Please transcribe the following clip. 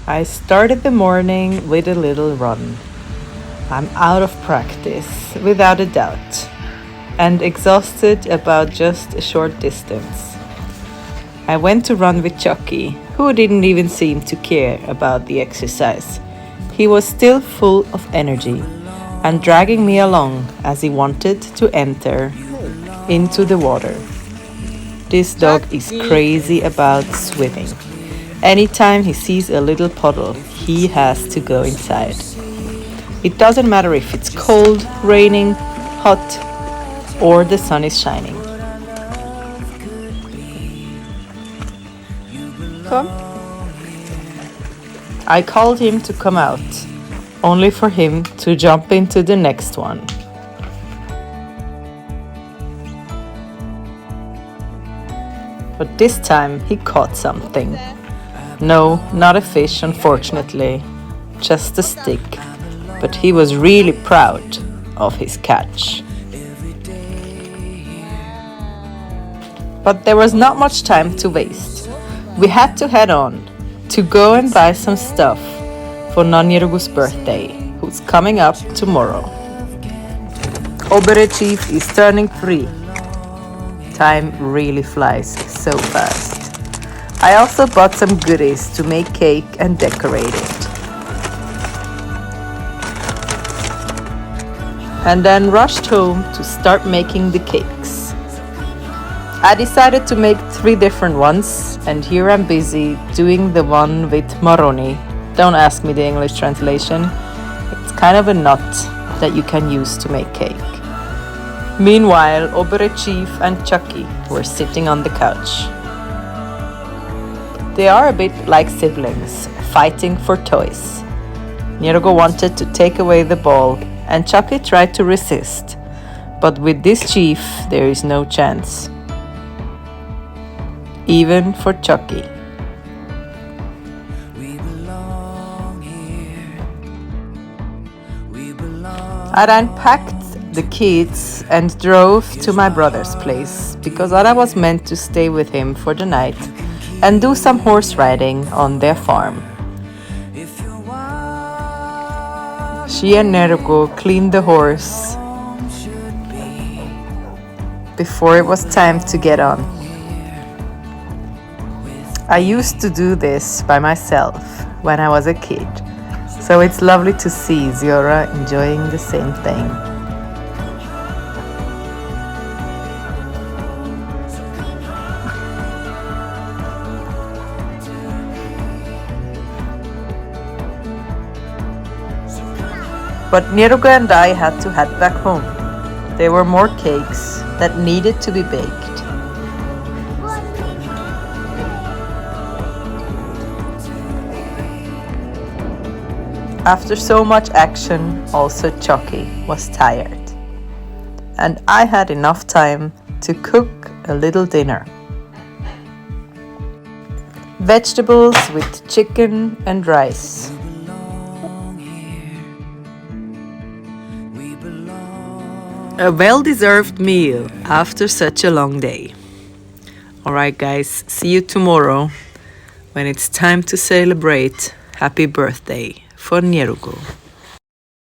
I started the morning with a little run. I'm out of practice, without a doubt, and exhausted about just a short distance. I went to run with Chukky, who didn't even seem to care about the exercise. He was still full of energy and dragging me along as he wanted to enter into the water. This dog is crazy about swimming. Anytime he sees a little puddle, he has to go inside. It doesn't matter if it's cold, raining, hot, or the sun is shining. Come. I called him to come out, only for him to jump into the next one. But this time he caught something. No, not a fish, unfortunately, just a stick. But he was really proud of his catch. But there was not much time to waste. We had to head on to go and buy some stuff for Nnanyereugo's birthday, who's coming up tomorrow. Obere Chief is turning 3. Time really flies so fast. I also bought some goodies to make cake and decorate it. And then rushed home to start making the cakes. I decided to make 3 different ones, and here I'm busy doing the one with maroni. Don't ask me the English translation. It's kind of a nut that you can use to make cake. Meanwhile, Obere Chief and Chukky were sitting on the couch. They are a bit like siblings, fighting for toys. Nnanyereugo wanted to take away the ball, and Chukky tried to resist. But with this chief, there is no chance. Even for Chukky. I then packed the kids and drove to my brother's place because Ara was meant to stay with him for the night and do some horse riding on their farm. She and Nnanyereugo cleaned the horse before it was time to get on. I used to do this by myself when I was a kid, so it's lovely to see Ziora enjoying the same thing. But Nnanyereugo and I had to head back home. There were more cakes that needed to be baked. After so much action, also Chukky was tired. And I had enough time to cook a little dinner. Vegetables with chicken and rice. A well-deserved meal after such a long day. Alright guys, see you tomorrow when it's time to celebrate happy birthday for Nnanyereugo.